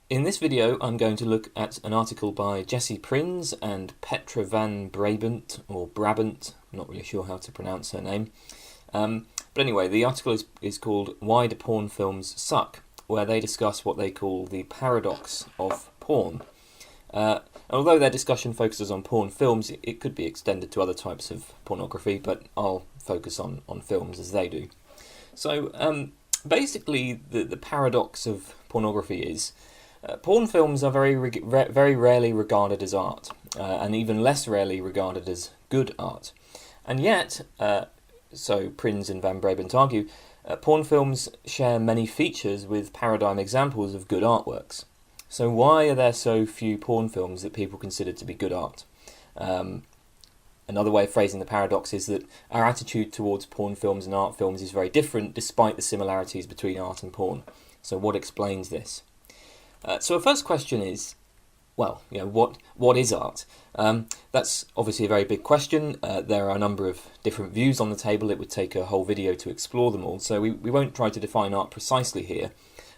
In this video, I'm going to look at an article by Jessie Prins and Petra van Brabant, or Brabant, I'm not really sure how to pronounce her name. But anyway, the article is called Why Do Porn Films Suck?, where they discuss what they call the paradox of porn. Although their discussion focuses on porn films, it could be extended to other types of pornography, but I'll focus on films as they do. So basically, the paradox of pornography is porn films are very rarely regarded as art, and even less rarely regarded as good art. And yet, so Prins and Van Brabant argue, porn films share many features with paradigm examples of good artworks. So why are there so few porn films that people consider to be good art? Another way of phrasing the paradox is that our attitude towards porn films and art films is very different despite the similarities between art and porn. So what explains this? So a first question is, well, what is art? That's obviously a very big question. There are a number of different views on the table. It would take a whole video to explore them all, so we won't try to define art precisely here.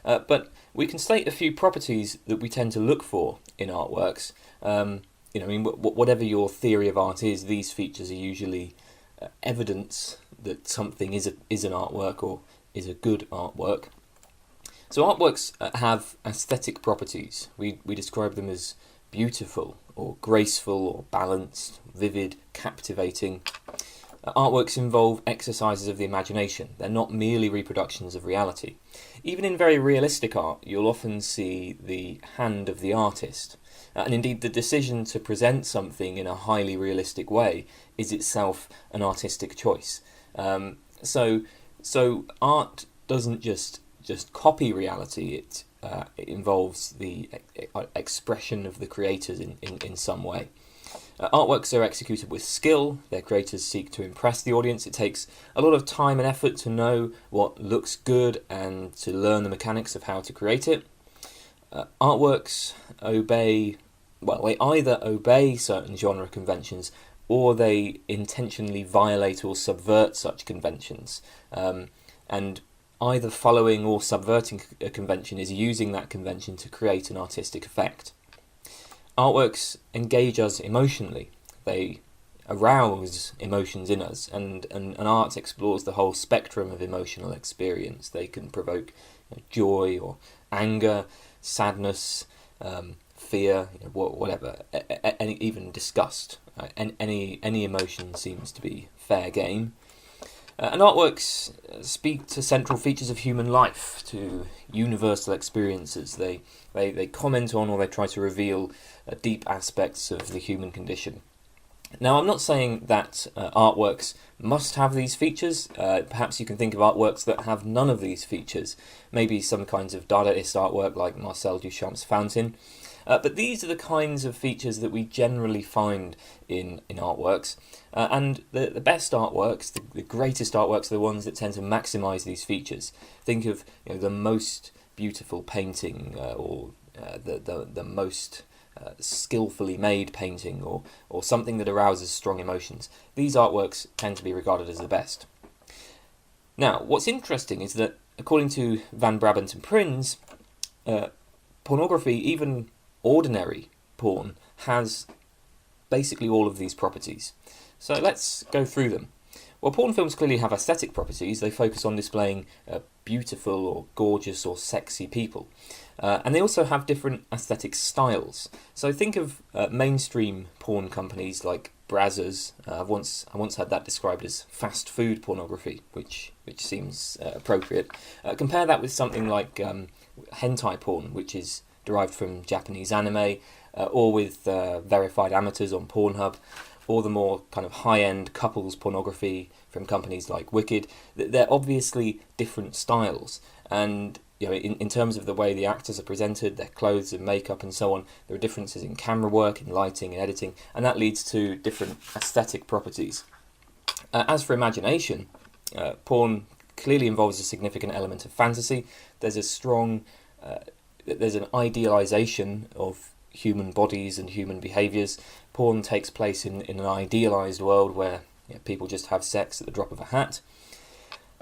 But we can state a few properties that we tend to look for in artworks. Whatever your theory of art is, these features are usually evidence that something is an artwork or is a good artwork. So artworks have aesthetic properties. We describe them as beautiful or graceful or balanced, vivid, captivating. Artworks involve exercises of the imagination. They're not merely reproductions of reality. Even in very realistic art, you'll often see the hand of the artist. And indeed, the decision to present something in a highly realistic way is itself an artistic choice. So art doesn't just copy reality. It involves the expression of the creators in some way. Artworks are executed with skill. Their creators seek to impress the audience. It takes a lot of time and effort to know what looks good and to learn the mechanics of how to create it. Artworks they either obey certain genre conventions or they intentionally violate or subvert such conventions. And either following or subverting a convention is using that convention to create an artistic effect. Artworks engage us emotionally. They arouse emotions in us, and art explores the whole spectrum of emotional experience. They can provoke joy or anger, sadness, fear, whatever, even disgust. Any emotion seems to be fair game. And artworks speak to central features of human life, to universal experiences. They comment on or they try to reveal deep aspects of the human condition. Now, I'm not saying that artworks must have these features. Perhaps you can think of artworks that have none of these features. Maybe some kinds of Dadaist artwork like Marcel Duchamp's Fountain. But these are the kinds of features that we generally find in artworks. And the best artworks, the greatest artworks, are the ones that tend to maximise these features. Think of the most beautiful painting or the most skillfully made painting or something that arouses strong emotions. These artworks tend to be regarded as the best. Now, what's interesting is that according to Van Brabant and Prins, pornography, even ordinary porn, has basically all of these properties. So let's go through them. Well, porn films clearly have aesthetic properties. They focus on displaying beautiful or gorgeous or sexy people. And they also have different aesthetic styles. So think of mainstream porn companies like Brazzers. I once had that described as fast food pornography, which seems appropriate. Compare that with something like hentai porn, which is derived from Japanese anime, or with verified amateurs on Pornhub, or the more kind of high-end couples pornography from companies like Wicked. They're obviously different styles, and in terms of the way the actors are presented, their clothes and makeup and so on, there are differences in camera work, in lighting and editing, and that leads to different aesthetic properties. As for imagination, porn clearly involves a significant element of fantasy. There's an idealization of human bodies and human behaviours. Porn takes place in an idealised world where people just have sex at the drop of a hat.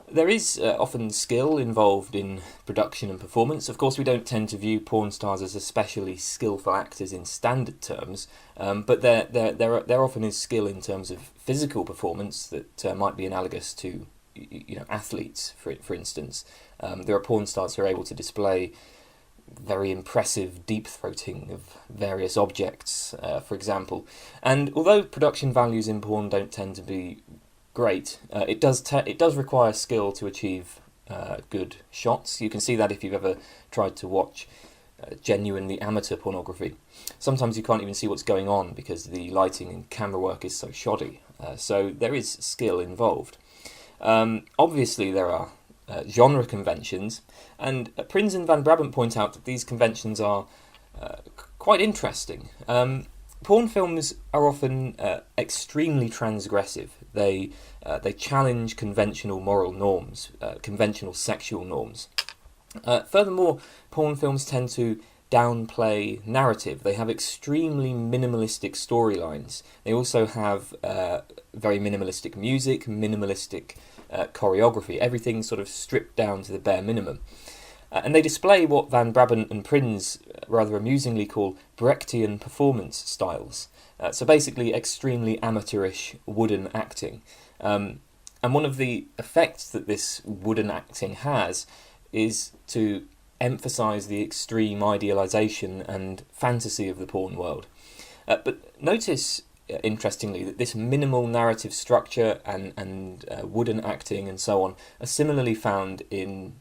There is often skill involved in production and performance. Of course, we don't tend to view porn stars as especially skillful actors in standard terms, but there often is skill in terms of physical performance that might be analogous to athletes, for instance. There are porn stars who are able to display very impressive deep-throating of various objects, for example. And although production values in porn don't tend to be great, it does require skill to achieve good shots. You can see that if you've ever tried to watch genuinely amateur pornography. Sometimes you can't even see what's going on because the lighting and camera work is so shoddy. So there is skill involved. Obviously there are genre conventions, and Prins and Van Brabant point out that these conventions are quite interesting. Porn films are often extremely transgressive. They challenge conventional moral norms, conventional sexual norms. Furthermore, porn films tend to downplay narrative. They have extremely minimalistic storylines. They also have very minimalistic music, minimalistic choreography. Everything sort of stripped down to the bare minimum. And they display what Van Brabant and Prins rather amusingly call Brechtian performance styles. So basically extremely amateurish wooden acting. And one of the effects that this wooden acting has is to emphasise the extreme idealisation and fantasy of the porn world. But notice, interestingly, that this minimal narrative structure and wooden acting and so on are similarly found in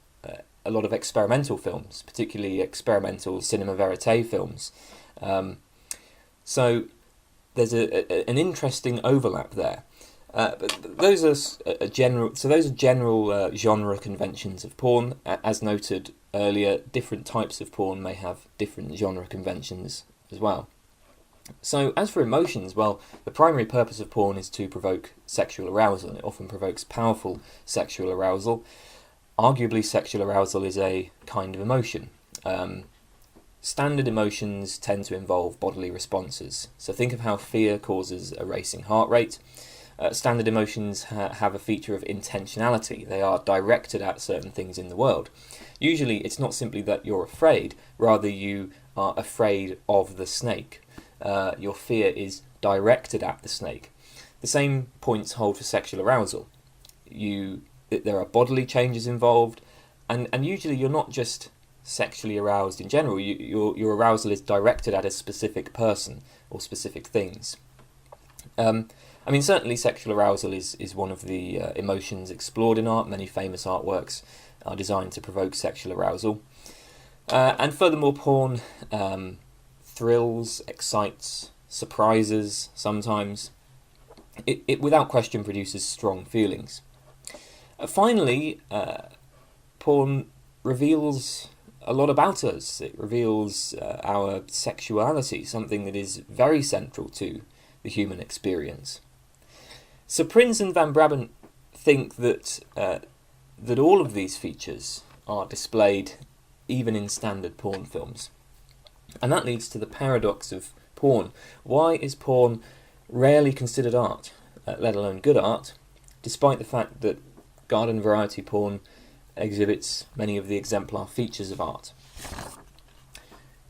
a lot of experimental films, particularly experimental cinema verite films. So there's an interesting overlap there. But those are general genre conventions of porn. As noted earlier, different types of porn may have different genre conventions as well. So as for emotions, well, the primary purpose of porn is to provoke sexual arousal, and it often provokes powerful sexual arousal. Arguably, sexual arousal is a kind of emotion. Standard emotions tend to involve bodily responses. So think of how fear causes a racing heart rate. Standard emotions have a feature of intentionality. They are directed at certain things in the world. Usually it's not simply that you're afraid, rather you are afraid of the snake. Your fear is directed at the snake. The same points hold for sexual arousal. There are bodily changes involved, and usually you're not just sexually aroused in general. Your arousal is directed at a specific person or specific things. Certainly sexual arousal is one of the emotions explored in art. Many famous artworks are designed to provoke sexual arousal. And furthermore, porn thrills, excites, surprises sometimes. It without question produces strong feelings. Finally, porn reveals a lot about us. It reveals our sexuality, something that is very central to the human experience. So Prins and Van Brabant think that all of these features are displayed even in standard porn films. And that leads to the paradox of porn. Why is porn rarely considered art, let alone good art, despite the fact that garden variety porn exhibits many of the exemplar features of art?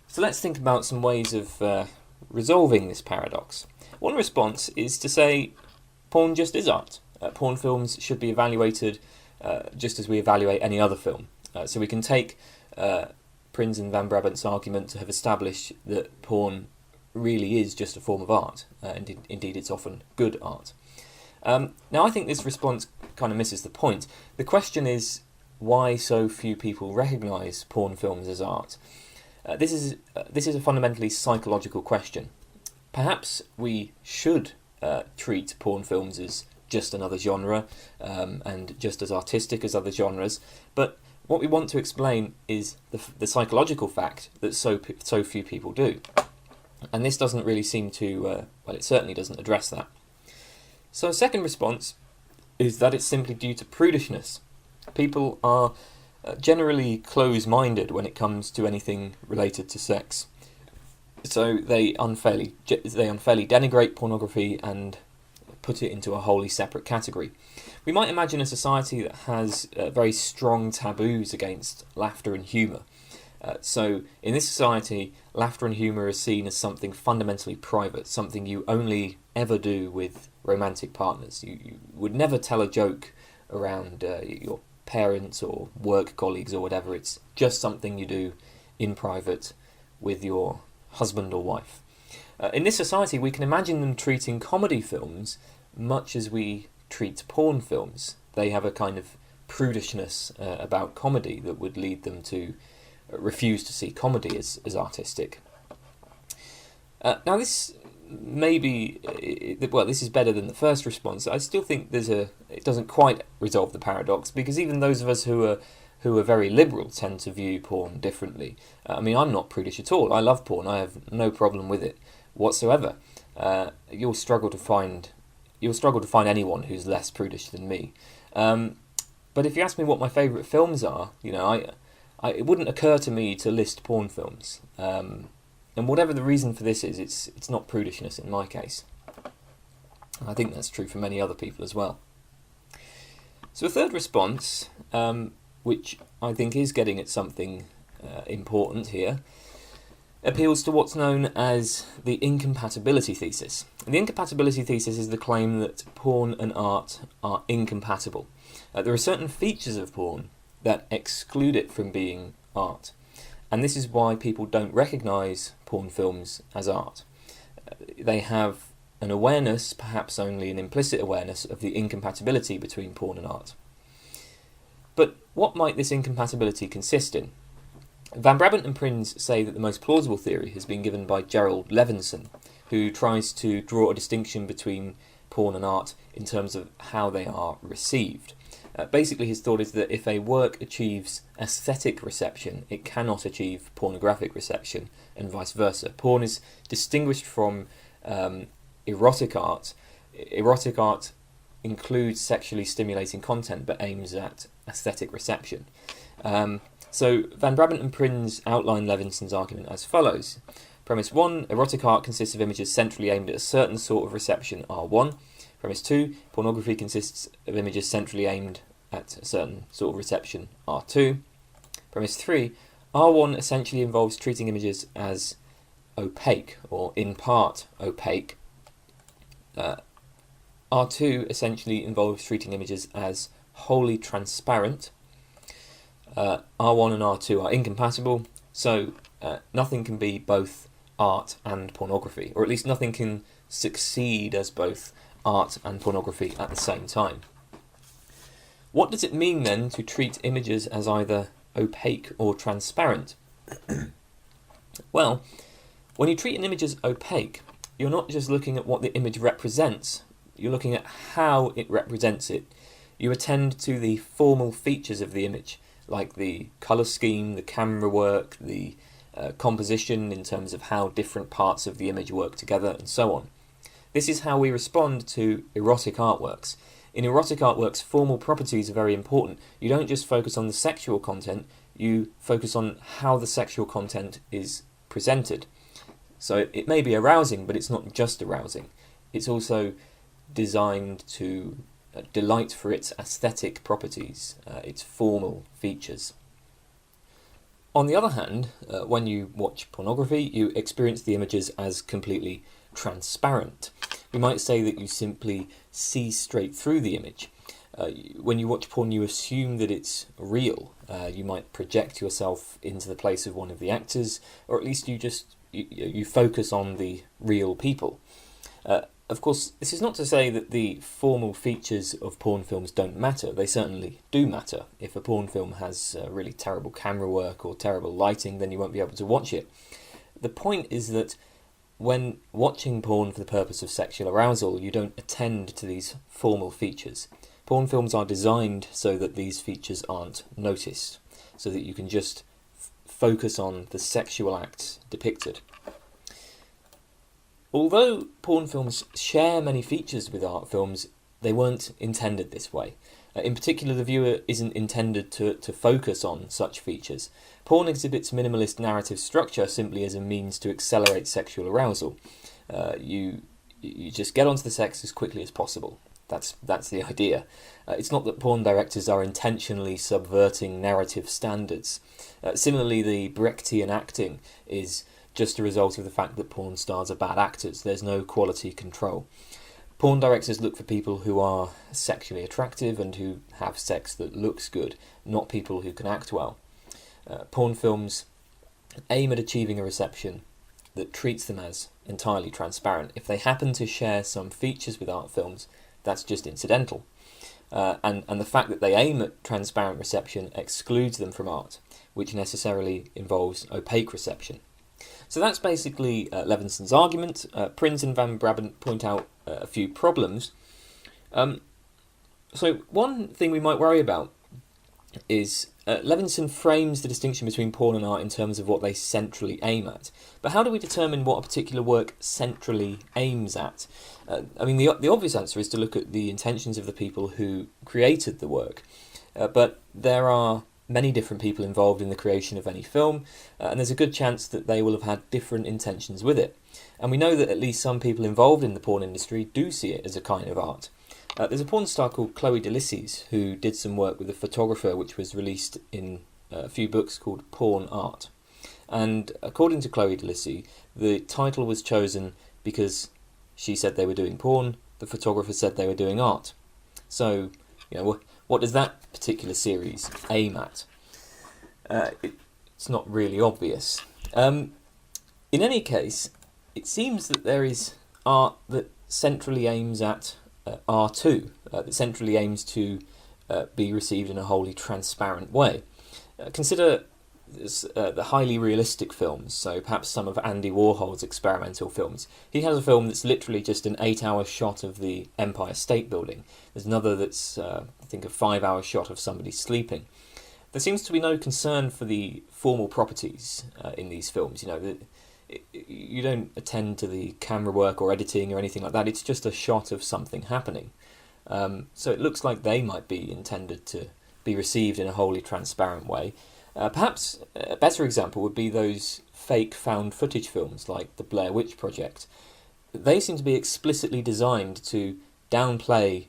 So let's think about some ways of resolving this paradox. One response is to say porn just is art. Porn films should be evaluated just as we evaluate any other film. So we can take Prins and Van Brabant's argument to have established that porn really is just a form of art. Indeed, it's often good art. Now, I think this response kind of misses the point. The question is why so few people recognise porn films as art. This is a fundamentally psychological question. Perhaps we should treat porn films as just another genre and just as artistic as other genres, but what we want to explain is the psychological fact that so few people do. And this doesn't really seem to, it certainly doesn't address that. So a second response is that it's simply due to prudishness. People are generally close-minded when it comes to anything related to sex. So they unfairly denigrate pornography and put it into a wholly separate category. We might imagine a society that has very strong taboos against laughter and humour. So in this society, laughter and humour is seen as something fundamentally private, something you only ever do with romantic partners. You would never tell a joke around your parents or work colleagues or whatever. It's just something you do in private with your husband or wife. In this society, we can imagine them treating comedy films much as we treat porn films. They have a kind of prudishness about comedy that would lead them to refuse to see comedy as artistic. Now this this is better than the first response. I still think it doesn't quite resolve the paradox, because even those of us who are very liberal tend to view porn differently. I mean, I'm not prudish at all. I love porn. I have no problem with it whatsoever. You'll struggle to find anyone who's less prudish than me. But if you ask me what my favourite films are, it wouldn't occur to me to list porn films. And whatever the reason for this is, it's not prudishness in my case. I think that's true for many other people as well. So a third response, which I think is getting at something important here, appeals to what's known as the incompatibility thesis. And the incompatibility thesis is the claim that porn and art are incompatible. There are certain features of porn that exclude it from being art. And this is why people don't recognise porn films as art. They have an awareness, perhaps only an implicit awareness, of the incompatibility between porn and art. But what might this incompatibility consist in? Van Brabant and Prins say that the most plausible theory has been given by Gerald Levinson, who tries to draw a distinction between porn and art in terms of how they are received. Basically, his thought is that if a work achieves aesthetic reception, it cannot achieve pornographic reception, and vice versa. Porn is distinguished from erotic art. Erotic art includes sexually stimulating content, but aims at aesthetic reception. So Van Brabant and Prins outline Levinson's argument as follows. Premise 1, erotic art consists of images centrally aimed at a certain sort of reception, R1. Premise 2, pornography consists of images centrally aimed at a certain sort of reception, R2. Premise 3, R1 essentially involves treating images as opaque, or in part opaque. R2 essentially involves treating images as wholly transparent. R1 and R2 are incompatible, so nothing can be both art and pornography, or at least nothing can succeed as both art and pornography at the same time. What does it mean then to treat images as either opaque or transparent? Well, when you treat an image as opaque, you're not just looking at what the image represents, you're looking at how it represents it. You attend to the formal features of the image, like the colour scheme, the camera work, the composition in terms of how different parts of the image work together, and so on. This is how we respond to erotic artworks. In erotic artworks, formal properties are very important. You don't just focus on the sexual content, you focus on how the sexual content is presented. So it may be arousing, but it's not just arousing. It's also designed to delight for its aesthetic properties, its formal features. On the other hand, when you watch pornography, you experience the images as completely transparent. We might say that you simply see straight through the image. When you watch porn, you assume that it's real. You might project yourself into the place of one of the actors, or at least you focus on the real people. Of course, this is not to say that the formal features of porn films don't matter. They certainly do matter. If a porn film has really terrible camera work or terrible lighting, then you won't be able to watch it. The point is that when watching porn for the purpose of sexual arousal, you don't attend to these formal features. Porn films are designed so that these features aren't noticed, so that you can just focus on the sexual acts depicted. Although porn films share many features with art films, they weren't intended this way. In particular, the viewer isn't intended to focus on such features. Porn exhibits minimalist narrative structure simply as a means to accelerate sexual arousal. You You just get onto the sex as quickly as possible. That's the idea. It's not that porn directors are intentionally subverting narrative standards. Similarly, the Brechtian acting is just a result of the fact that porn stars are bad actors. There's no quality control. Porn directors look for people who are sexually attractive and who have sex that looks good, not people who can act well. Porn films aim at achieving a reception that treats them as entirely transparent. If they happen to share some features with art films, that's just incidental. And the fact that they aim at transparent reception excludes them from art, which necessarily involves opaque reception. So that's basically Levinson's argument. Prins and Van Brabant point out a few problems. So one thing we might worry about is Levinson frames the distinction between porn and art in terms of what they centrally aim at. But how do we determine what a particular work centrally aims at? The obvious answer is to look at the intentions of the people who created the work. But there are many different people involved in the creation of any film, and there's a good chance that they will have had different intentions with it. And we know that at least some people involved in the porn industry do see it as a kind of art. There's a porn star called Chloe Delisses who did some work with a photographer which was released in a few books called Porn Art. And according to Chloe Delisses, the title was chosen because she said they were doing porn, the photographer said they were doing art. So, what does that particular series aim at? It's not really obvious. In any case, it seems that there is art that centrally aims at R2, that centrally aims to be received in a wholly transparent way. Consider the highly realistic films, so perhaps some of Andy Warhol's experimental films. He has a film that's literally just an 8-hour shot of the Empire State Building. There's another that's, I think, a 5-hour shot of somebody sleeping. There seems to be no concern for the formal properties in these films. You don't attend to the camera work or editing or anything like that. It's just a shot of something happening. So it looks like they might be intended to be received in a wholly transparent way. Perhaps a better example would be those fake found footage films like the Blair Witch Project. They seem to be explicitly designed to downplay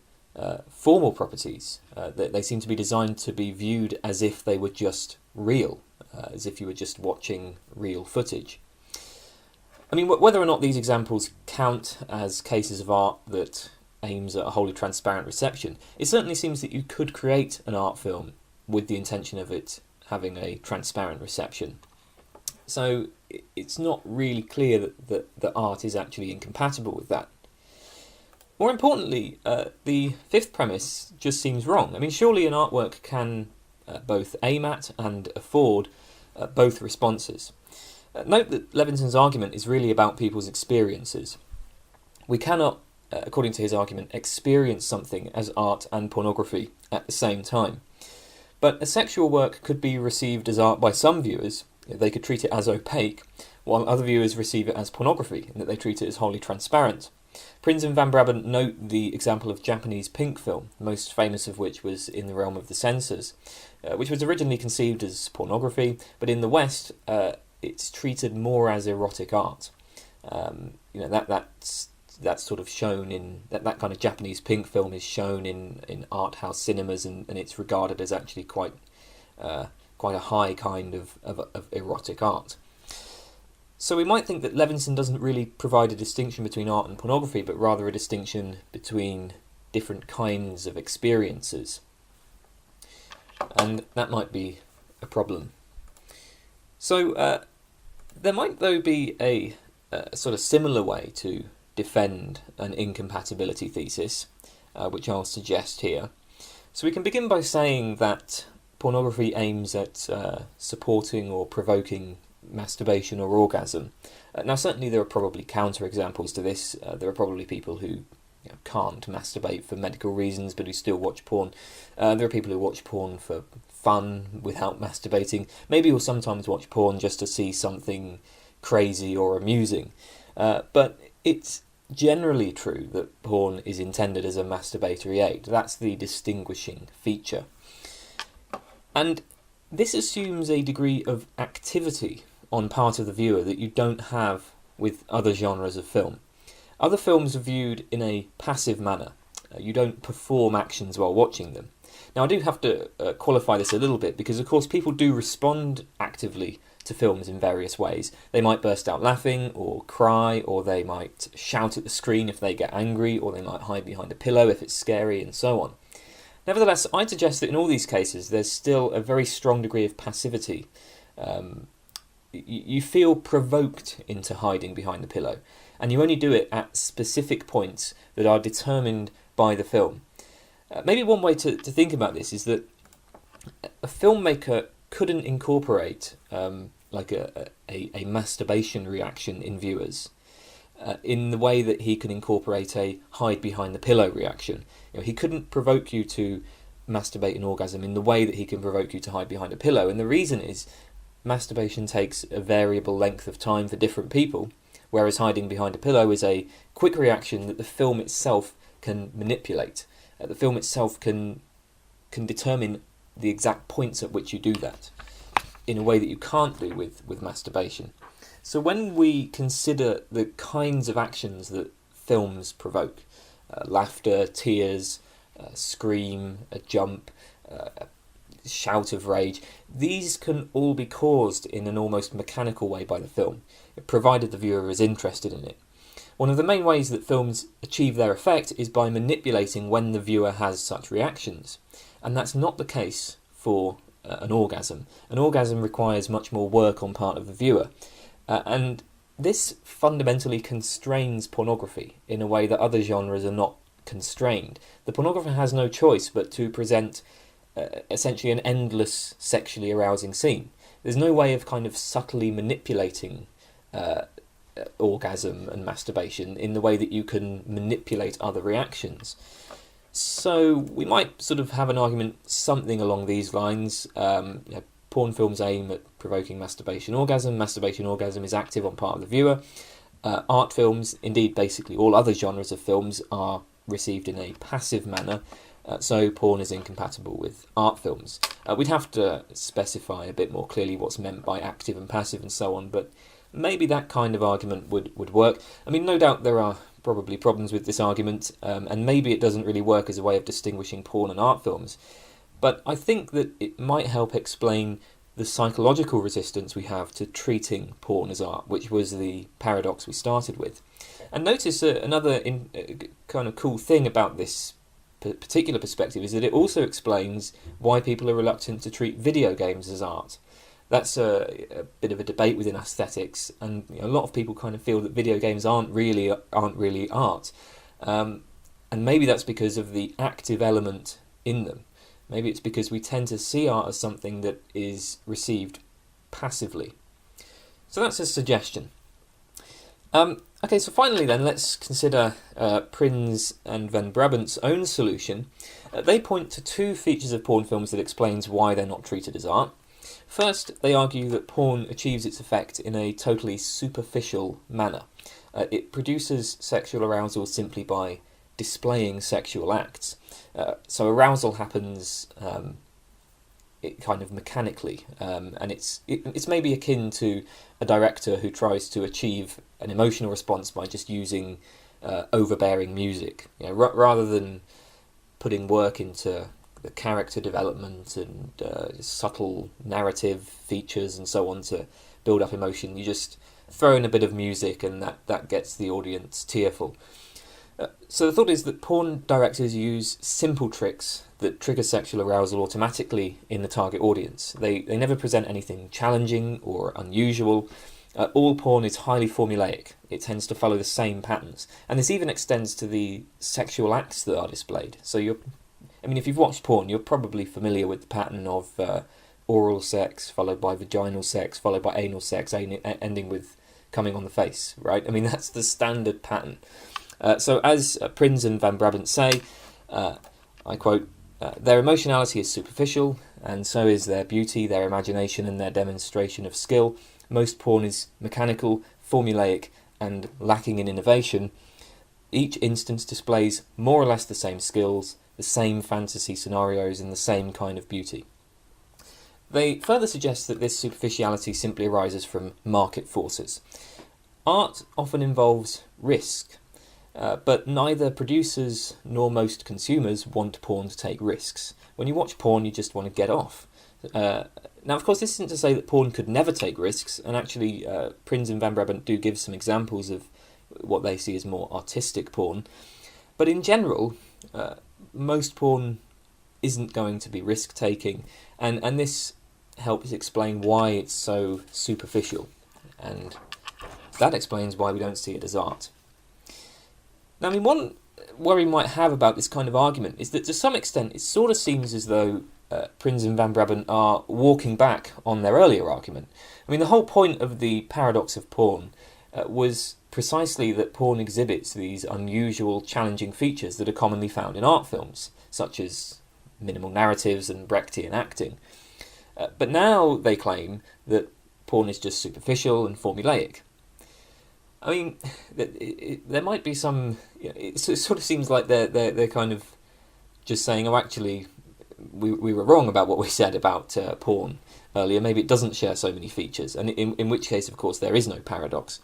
formal properties. They seem to be designed to be viewed as if they were just real, as if you were just watching real footage. Whether or not these examples count as cases of art that aims at a wholly transparent reception, it certainly seems that you could create an art film with the intention of it having a transparent reception. So it's not really clear that art is actually incompatible with that. More importantly, the fifth premise just seems wrong. Surely an artwork can both aim at and afford both responses. Note that Levinson's argument is really about people's experiences. We cannot, according to his argument, experience something as art and pornography at the same time. But a sexual work could be received as art by some viewers. They could treat it as opaque, while other viewers receive it as pornography, in that they treat it as wholly transparent. Prins and Van Brabant note the example of Japanese pink film, most famous of which was In the Realm of the Censors, which was originally conceived as pornography, but in the West it's treated more as erotic art. That's sort of shown in that kind of Japanese pink film is shown in art house cinemas, and it's regarded as actually quite a high kind of erotic art. So we might think that Levinson doesn't really provide a distinction between art and pornography, but rather a distinction between different kinds of experiences. And that might be a problem. So there might, though, be a sort of similar way to defend an incompatibility thesis, which I'll suggest here. So we can begin by saying that pornography aims at supporting or provoking masturbation or orgasm. Now, certainly there are probably counterexamples to this. There are probably people who can't masturbate for medical reasons, but who still watch porn. There are people who watch porn for fun without masturbating. Maybe you'll sometimes watch porn just to see something crazy or amusing. But it's generally true that porn is intended as a masturbatory aid. That's the distinguishing feature. And this assumes a degree of activity on part of the viewer that you don't have with other genres of film. Other films are viewed in a passive manner. You don't perform actions while watching them. Now, I do have to qualify this a little bit because, of course, people do respond actively to films in various ways. They might burst out laughing or cry, or they might shout at the screen if they get angry, or they might hide behind a pillow if it's scary, and so on. Nevertheless, I'd suggest that in all these cases there's still a very strong degree of passivity. You feel provoked into hiding behind the pillow, and you only do it at specific points that are determined by the film. Maybe one way to think about this is that a filmmaker couldn't incorporate like a masturbation reaction in viewers in the way that he can incorporate a hide behind the pillow reaction. He couldn't provoke you to masturbate an orgasm in the way that he can provoke you to hide behind a pillow, and the reason is masturbation takes a variable length of time for different people, whereas hiding behind a pillow is a quick reaction that the film itself can manipulate. The film itself can determine the exact points at which you do that in a way that you can't do with masturbation. So when we consider the kinds of actions that films provoke, laughter, tears, scream, a jump, a shout of rage, these can all be caused in an almost mechanical way by the film, provided the viewer is interested in it. One of the main ways that films achieve their effect is by manipulating when the viewer has such reactions, and that's not the case for an orgasm. An orgasm requires much more work on part of the viewer, and this fundamentally constrains pornography in a way that other genres are not constrained. The pornographer has no choice but to present essentially an endless sexually arousing scene. There's no way of kind of subtly manipulating orgasm and masturbation in the way that you can manipulate other reactions. So we might sort of have an argument something along these lines. Porn films aim at provoking masturbation orgasm is active on part of the viewer. Art films, indeed basically all other genres of films, are received in a passive manner, so porn is incompatible with art films. We'd have to specify a bit more clearly what's meant by active and passive and so on, but maybe that kind of argument would work. I mean, no doubt there are probably problems with this argument, and maybe it doesn't really work as a way of distinguishing porn and art films, but I think that it might help explain the psychological resistance we have to treating porn as art, which was the paradox we started with. And notice another kind of cool thing about this particular perspective is that it also explains why people are reluctant to treat video games as art. That's a bit of a debate within aesthetics, and a lot of people kind of feel that video games aren't really art, and maybe that's because of the active element in them. Maybe it's because we tend to see art as something that is received passively. So that's a suggestion. Okay, so finally then, let's consider Prins and Van Brabant's own solution. They point to two features of porn films that explains why they're not treated as art. First, they argue that porn achieves its effect in a totally superficial manner. It produces sexual arousal simply by displaying sexual acts. So arousal happens it kind of mechanically, and it's maybe akin to a director who tries to achieve an emotional response by just using overbearing music, rather than putting work into the character development and subtle narrative features and so on to build up emotion. You just throw in a bit of music and that gets the audience tearful. So the thought is that porn directors use simple tricks that trigger sexual arousal automatically in the target audience. They never present anything challenging or unusual. All porn is highly formulaic. It tends to follow the same patterns. And this even extends to the sexual acts that are displayed. So if you've watched porn, you're probably familiar with the pattern of oral sex, followed by vaginal sex, followed by anal sex, ending with coming on the face, right? I mean, that's the standard pattern. So as Prins and Van Brabant say, I quote, their emotionality is superficial, and so is their beauty, their imagination, and their demonstration of skill. Most porn is mechanical, formulaic, and lacking in innovation. Each instance displays more or less the same skills, the same fantasy scenarios, and the same kind of beauty. They further suggest that this superficiality simply arises from market forces. Art often involves risk. but neither producers nor most consumers want porn to take risks. When you watch porn, you just want to get off. Now, of course, this isn't to say that porn could never take risks, and actually Prins and Van Brabant do give some examples of what they see as more artistic porn. But in general, most porn isn't going to be risk-taking, and this helps explain why it's so superficial, and that explains why we don't see it as art. Now, I mean, one worry we might have about this kind of argument is that to some extent it sort of seems as though Prins and Van Brabant are walking back on their earlier argument. I mean, the whole point of the paradox of porn was precisely that porn exhibits these unusual, challenging features that are commonly found in art films, such as minimal narratives and Brechtian acting. But now they claim that porn is just superficial and formulaic. I mean, there might be some. It sort of seems like they're kind of just saying, oh, actually, we were wrong about what we said about porn earlier. Maybe it doesn't share so many features, and in which case, of course, there is no paradox.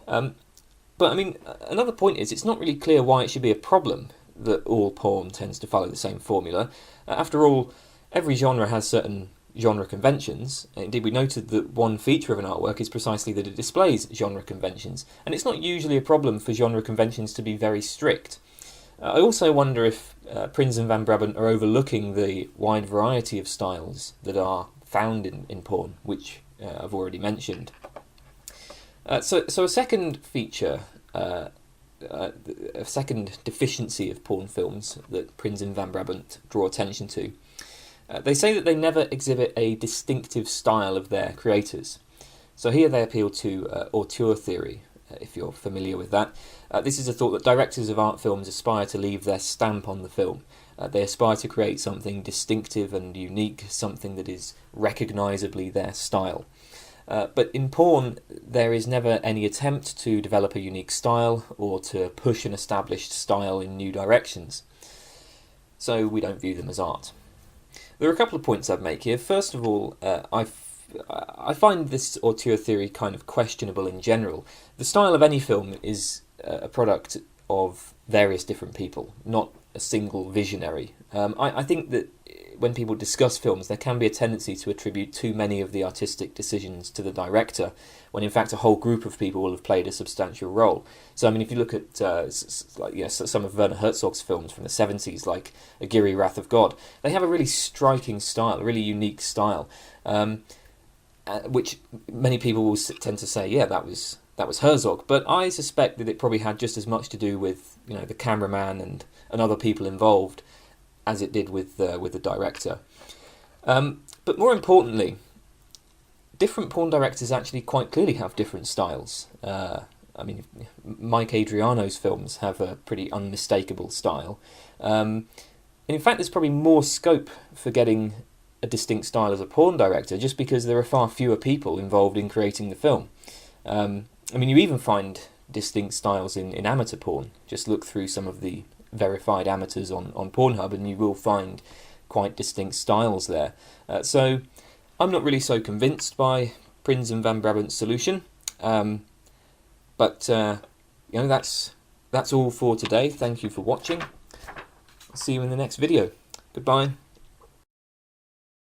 But I mean, another point is it's not really clear why it should be a problem that all porn tends to follow the same formula. After all, every genre has certain genre conventions. Indeed, we noted that one feature of an artwork is precisely that it displays genre conventions, and it's not usually a problem for genre conventions to be very strict. I also wonder if Prins and Van Brabant are overlooking the wide variety of styles that are found in porn, which I've already mentioned. So a second feature, a second deficiency of porn films that Prins and Van Brabant draw attention to. They say that they never exhibit a distinctive style of their creators. So here they appeal to Auteur theory, if you're familiar with that. This is a thought that directors of art films aspire to leave their stamp on the film. They aspire to create something distinctive and unique, something that is recognisably their style. But in porn, there is never any attempt to develop a unique style or to push an established style in new directions. So we don't view them as art. There are a couple of points I'd make here. First of all, I find this auteur theory kind of questionable in general. The style of any film is a product of various different people, not a single visionary. I think that when people discuss films, there can be a tendency to attribute too many of the artistic decisions to the director, when in fact a whole group of people will have played a substantial role. So I mean, if you look at some of Werner Herzog's films from the 70s, like Aguirre, Wrath of God, they have a really striking style, a really unique style, which many people will tend to say, yeah, that was Herzog. But I suspect that it probably had just as much to do with the cameraman and other people involved as it did with the director. But more importantly, different porn directors actually quite clearly have different styles. I mean, Mike Adriano's films have a pretty unmistakable style. And in fact, there's probably more scope for getting a distinct style as a porn director, just because there are far fewer people involved in creating the film. I mean, you even find distinct styles in amateur porn. Just look through some of the verified amateurs on Pornhub and you will find quite distinct styles there. So I'm not really so convinced by Prins and Van Brabant's solution. But that's all for today. Thank you for watching. I'll see you in the next video. Goodbye.